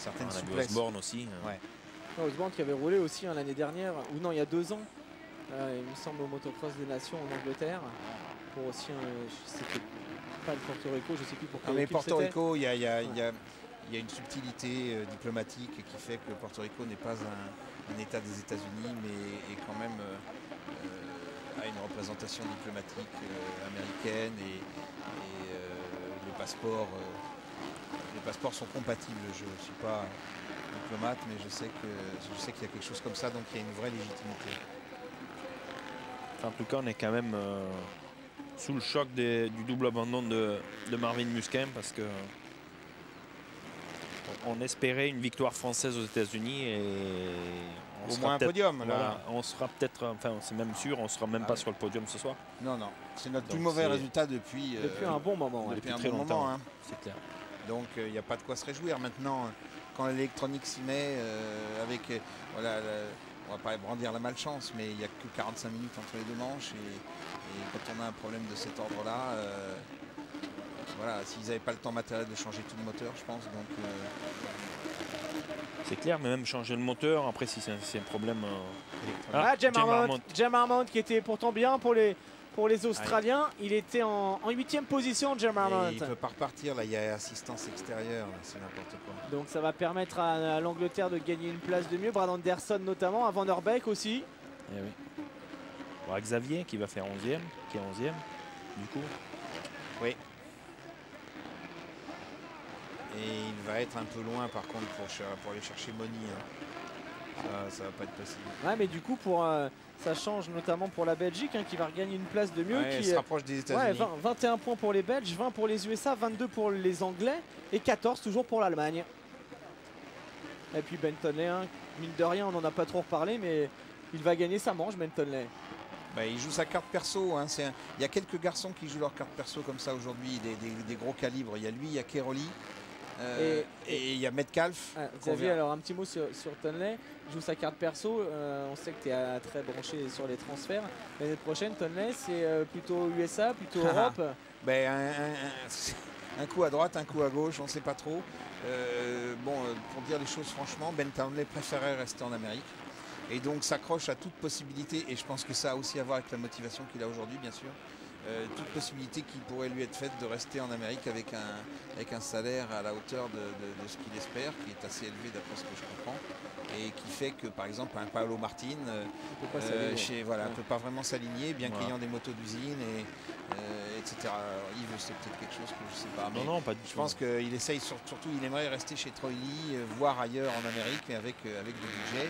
certaine on a vu souplesse. Osborne aussi. Ouais. Osborne qui avait roulé aussi l'année dernière, ou non, il y a 2 ans, il me semble, au Motocross des Nations en Angleterre. Pour aussi, c'était pas le Porto Rico, je sais plus pour quelle Non, mais équipe Porto c'était. Rico, il y a une subtilité diplomatique qui fait que Porto Rico n'est pas un État des États-Unis, mais est quand même a une représentation diplomatique américaine et les passeports sont compatibles. Je ne suis pas diplomate, mais je sais qu'il y a quelque chose comme ça, donc il y a une vraie légitimité. En tout cas, on est quand même sous le choc du double abandon de Marvin Musquin parce que on espérait une victoire française aux États-Unis et au moins un podium. Voilà, Là. on sera peut-être, enfin c'est même sûr, on sera même pas sur le podium ce soir. Non, non, c'est notre plus mauvais résultat depuis un bon moment. Depuis un très bon longtemps, moment, hein. c'est clair. Donc il n'y a pas de quoi se réjouir. Maintenant, quand l'électronique s'y met, avec voilà, on va pas brandir la malchance, mais il n'y a que 45 minutes entre les deux manches et quand on a un problème de cet ordre-là, voilà, s'ils n'avaient pas le temps matériel de changer tout le moteur, je pense. Donc c'est clair, mais même changer le moteur, après si c'est un problème Jem Armand qui était pourtant bien pour les Australiens. Il était en 8e position, Jem Armand. Il ne peut pas repartir, là il y a assistance extérieure, c'est n'importe quoi. Donc ça va permettre à l'Angleterre de gagner une place de mieux. Brad Anderson notamment, à Van Der Beek aussi. Eh oui. Bon, Xavier qui va faire 11e, qui est 11e du coup. Oui. Et il va être un peu loin par contre pour aller chercher Moni. Hein. Ça va pas être possible. Ouais, mais du coup ça change notamment pour la Belgique qui va regagner une place de mieux. Ouais, qui se rapproche des États-Unis. Ouais, 21 points pour les Belges, 20 pour les USA, 22 pour les Anglais et 14 toujours pour l'Allemagne. Et puis Bentonley, mine de rien, on n'en a pas trop reparlé, mais il va gagner sa manche, Bentonley. Bah, il joue sa carte perso. Hein. Il y a quelques garçons qui jouent leur carte perso comme ça aujourd'hui, des gros calibres. Il y a lui, il y a Keroli. Et il y a Metcalf. Xavier, alors un petit mot sur Tonley. Il joue sa carte perso. On sait que tu es très branché sur les transferts. L'année prochaine, Tonley, c'est plutôt USA, plutôt Europe. Ben, un coup à droite, un coup à gauche, on ne sait pas trop. Bon, pour dire les choses franchement, Ben Townley préférait rester en Amérique. Et donc s'accroche à toute possibilité. Et je pense que ça a aussi à voir avec la motivation qu'il a aujourd'hui, bien sûr. Toute possibilité qui pourrait lui être faite de rester en Amérique avec un salaire à la hauteur de ce qu'il espère, qui est assez élevé d'après ce que je comprends, et qui fait que par exemple un Paolo Martin ne peut pas vraiment s'aligner, bien qu'ayant des motos d'usine, etc. Alors, Yves, c'est peut-être quelque chose que je ne sais pas, mais non, pas du je tout. pense qu'il essaye surtout, il aimerait rester chez Troy Lee, voire ailleurs en Amérique, mais avec du budget.